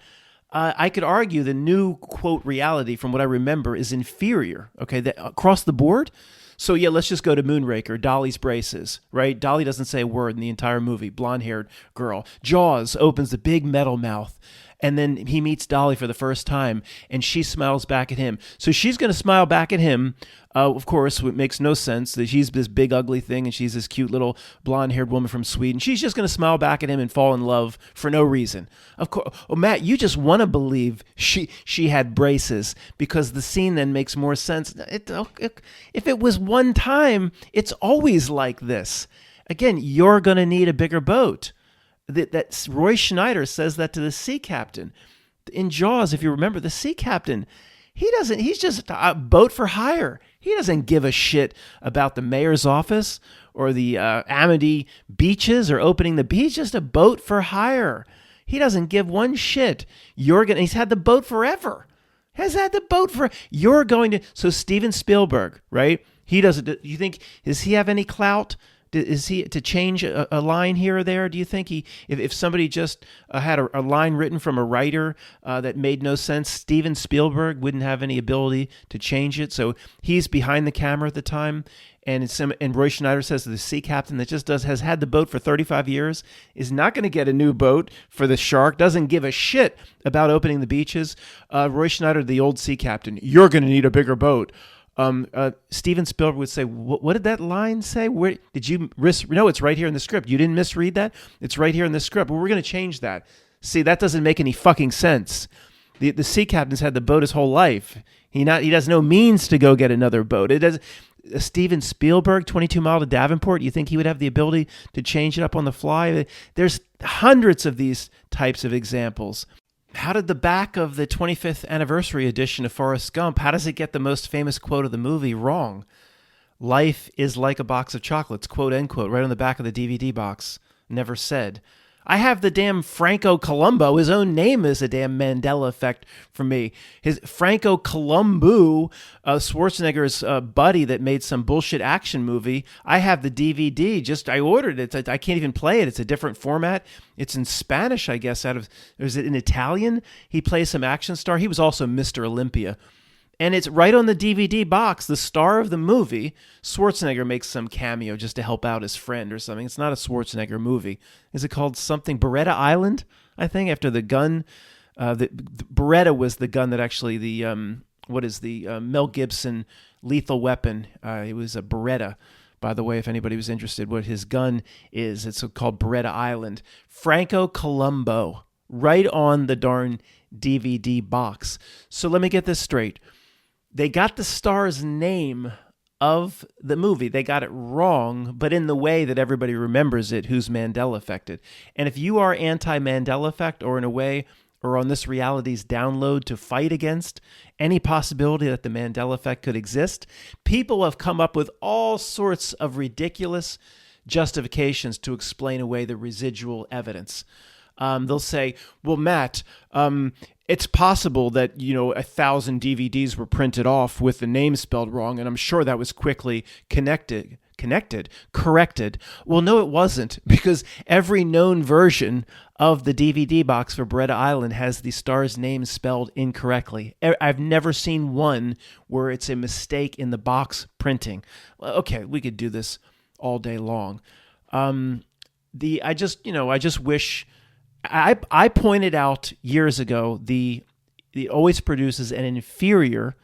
I could argue the new, quote, reality from what I remember is inferior, okay, across the board. So yeah, let's just go to Moonraker, Dolly's braces, right? Dolly doesn't say a word in the entire movie, blonde-haired girl. Jaws opens the big metal mouth, and then he meets Dolly for the first time, and she smiles back at him. So she's going to smile back at him. Of course, it makes no sense that he's this big ugly thing, and she's this cute little blonde-haired woman from Sweden. She's just going to smile back at him and fall in love for no reason. Of course, Matt, you just want to believe she had braces because the scene then makes more sense. If it was one time, it's always like this. Again, you're going to need a bigger boat. That Roy Schneider says that to the sea captain in Jaws. If you remember, the sea captain, he's just a boat for hire. He doesn't give a shit about the mayor's office or the Amity beaches or opening the beach. Just a boat for hire. He doesn't give one shit. He's had the boat forever. So Steven Spielberg, right? He doesn't. You think, does he have any clout? Is he to change a line here or there? Do you think if somebody just had a line written from a writer that made no sense, Steven Spielberg wouldn't have any ability to change it? So he's behind the camera at the time, and Roy Schneider says the sea captain that has had the boat for 35 years is not going to get a new boat for the shark. Doesn't give a shit about opening the beaches. Roy Schneider, the old sea captain, you're going to need a bigger boat. Steven Spielberg would say, what did that line say? Where did you no, it's right here in the script. You didn't misread that? It's right here in the script. Well, we're going to change that. See, that doesn't make any fucking sense. The sea captain's had the boat his whole life. He has no means to go get another boat. It does. Steven Spielberg, 22 Mile to Davenport, you think he would have the ability to change it up on the fly? There's hundreds of these types of examples. How did the back of the 25th anniversary edition of Forrest Gump, how does it get the most famous quote of the movie wrong? Life is like a box of chocolates, quote, end quote, right on the back of the DVD box. Never said. I have the damn Franco Columbo. His own name is a damn Mandela effect for me. His Franco Columbo, Schwarzenegger's buddy that made some bullshit action movie. I have the DVD. I ordered it. I can't even play it. It's a different format. It's in Spanish, I guess. Or is it in Italian? He plays some action star. He was also Mr. Olympia. And it's right on the DVD box, the star of the movie. Schwarzenegger makes some cameo just to help out his friend or something. It's not a Schwarzenegger movie. Is it called something? Beretta Island, I think, after the gun. Beretta was the gun that actually Mel Gibson Lethal Weapon. It was a Beretta, by the way, if anybody was interested what his gun is. It's called Beretta Island. Franco Columbo, right on the darn DVD box. So let me get this straight. They got the star's name of the movie. They got it wrong, but in the way that everybody remembers it, who's Mandela affected. And if you are anti-Mandela effect, or in a way, or on this reality's download to fight against any possibility that the Mandela effect could exist, people have come up with all sorts of ridiculous justifications to explain away the residual evidence. They'll say, well, Matt, it's possible that, 1,000 DVDs were printed off with the name spelled wrong, and I'm sure that was quickly corrected. Well, no, it wasn't, because every known version of the DVD box for Beretta Island has the star's name spelled incorrectly. I've never seen one where it's a mistake in the box printing. Okay, we could do this all day long. I just wish. I pointed out years ago it always produces an inferior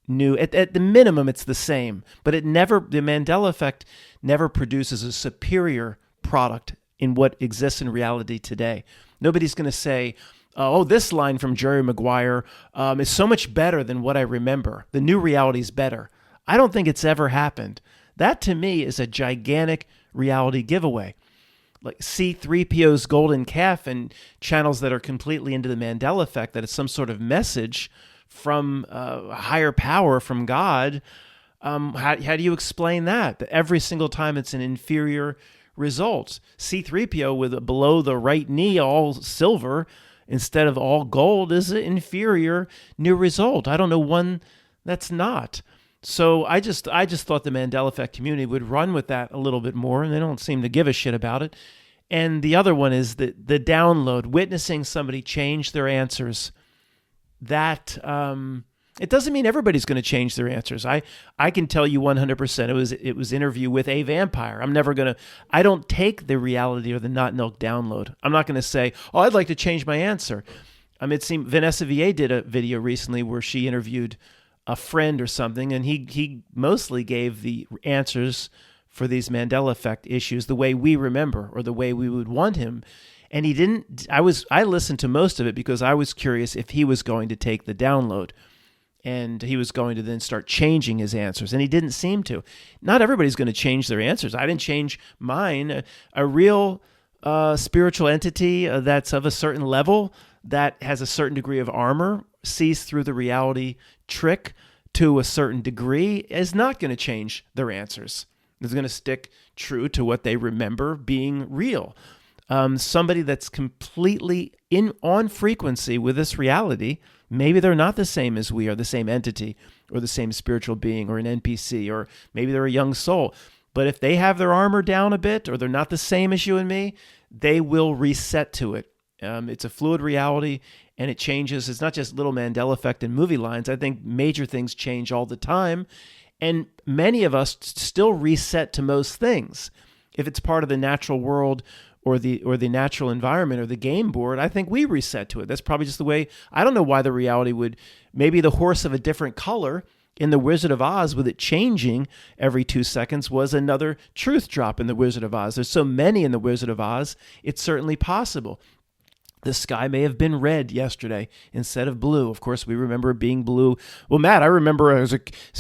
new. At the minimum, it's the same, but the Mandela effect never produces a superior product in what exists in reality today. Nobody's going to say, "Oh, this line from Jerry Maguire is so much better than what I remember. The new reality is better." I don't think it's ever happened. That to me is a gigantic reality giveaway. Like C-3PO's golden calf and channels that are completely into the Mandela effect, that it's some sort of message from a higher power, from God. How do you explain that? That every single time it's an inferior result. C-3PO with below the right knee all silver instead of all gold is an inferior new result. I don't know one that's not. So I just thought the Mandela effect community would run with that a little bit more, and they don't seem to give a shit about it. And the other one is the download, witnessing somebody change their answers. That it doesn't mean everybody's going to change their answers. I can tell you 100%. It was interview with a vampire. I don't take the reality or the not milk download. I'm not going to say, "Oh, I'd like to change my answer." It seemed Vanessa VA did a video recently where she interviewed a friend or something, and he mostly gave the answers for these Mandela effect issues the way we remember, or the way we would want him. And he didn't. I listened to most of it because I was curious if he was going to take the download, and he was going to then start changing his answers, and he didn't seem to. Not everybody's going to change their answers. I didn't change mine. A real spiritual entity that's of a certain level, that has a certain degree of armor, sees through the reality trick to a certain degree, is not going to change their answers. It's going to stick true to what they remember being real. Somebody that's completely on frequency with this reality, maybe they're not the same as we are, the same entity or the same spiritual being or an NPC, or maybe they're a young soul. But if they have their armor down a bit, or they're not the same as you and me, they will reset to it. It's a fluid reality, and it changes. It's not just little Mandela effect and movie lines. I think major things change all the time, and many of us still reset to most things. If it's part of the natural world or the natural environment or the game board, I think we reset to it. That's probably just the way. I don't know why the reality would. Maybe the horse of a different color in The Wizard of Oz, with it changing every 2 seconds, was another truth drop in The Wizard of Oz. There's so many in The Wizard of Oz, it's certainly possible. The sky may have been red yesterday instead of blue. Of course, we remember it being blue. Well, Matt, I remember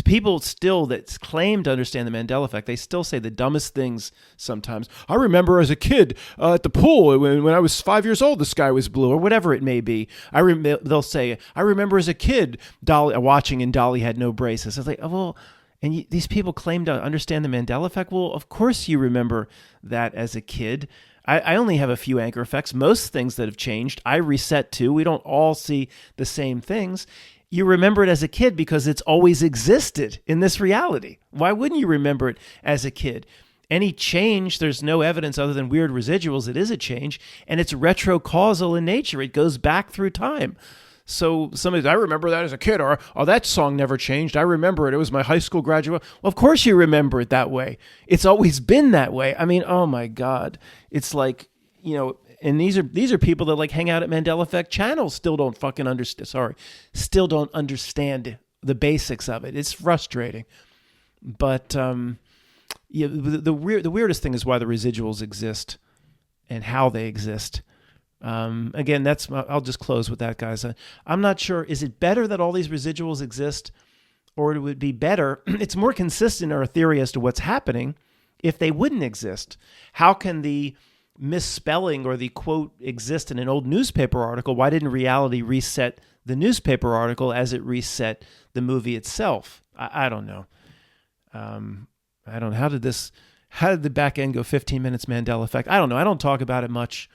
people still that claim to understand the Mandela effect, they still say the dumbest things sometimes. I remember as a kid at the pool when I was 5 years old, the sky was blue, or whatever it may be. They'll say, I remember as a kid Dolly watching, and Dolly had no braces. I was like, oh, well, and these people claim to understand the Mandela effect. Well, of course you remember that as a kid. I only have a few anchor effects. Most things that have changed, I reset to. We don't all see the same things. You remember it as a kid because it's always existed in this reality. Why wouldn't you remember it as a kid? Any change, there's no evidence other than weird residuals. It is a change, and it's retrocausal in nature. It goes back through time. So I remember that as a kid, or that song never changed. I remember it. It was my high school graduate. Well, of course you remember it that way. It's always been that way. I mean, oh my God. It's like, and these are people that like hang out at Mandela Effect channels, still don't fucking understand. Still don't understand the basics of it. It's frustrating. But the weirdest thing is why the residuals exist and how they exist. Again, I'll just close with that, guys. I'm not sure. Is it better that all these residuals exist, or it would be better? It's more consistent, or a theory as to what's happening, if they wouldn't exist. How can the misspelling or the quote exist in an old newspaper article? Why didn't reality reset the newspaper article as it reset the movie itself? I don't know. I don't know. How did the back end go 15 minutes Mandela effect? I don't know. I don't talk about it much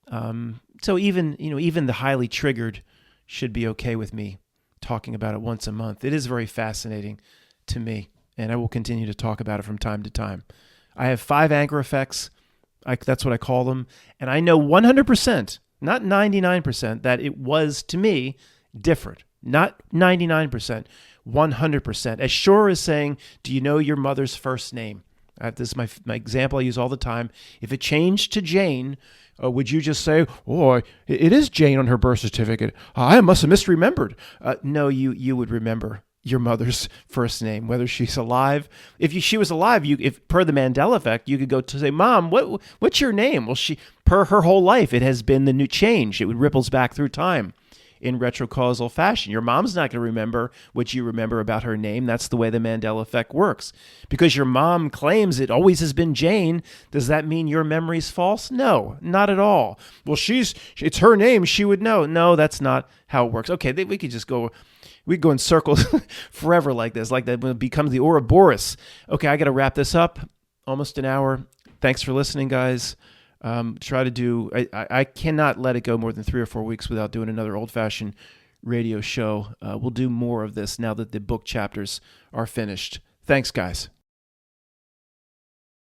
So even the highly triggered should be okay with me talking about it once a month. It is very fascinating to me, and I will continue to talk about it from time to time. I have 5 anchor effects. That's what I call them. And I know 100%, not 99%, that it was, to me, different. Not 99%, 100%. As sure as saying, do you know your mother's first name? This is my example I use all the time. If it changed to Jane, would you just say, oh, it is Jane on her birth certificate. I must have misremembered. No, you would remember your mother's first name, whether she's alive. If she was alive, if per the Mandela effect, you could go to say, Mom, what's your name? Well, per her whole life, it has been the new change. It ripples back through time in retrocausal fashion. Your mom's not going to remember what you remember about her name. That's the way the Mandela effect works. Because your mom claims it always has been Jane, does that mean your memory's false? No, not at all. Well, it's her name, she would know. No, that's not how it works. Okay, we could go in circles forever like this, like that when it becomes the Ouroboros. Okay, I got to wrap this up. Almost an hour. Thanks for listening, guys. I cannot let it go more than 3 or 4 weeks without doing another old-fashioned radio show. We'll do more of this now that the book chapters are finished. Thanks, guys.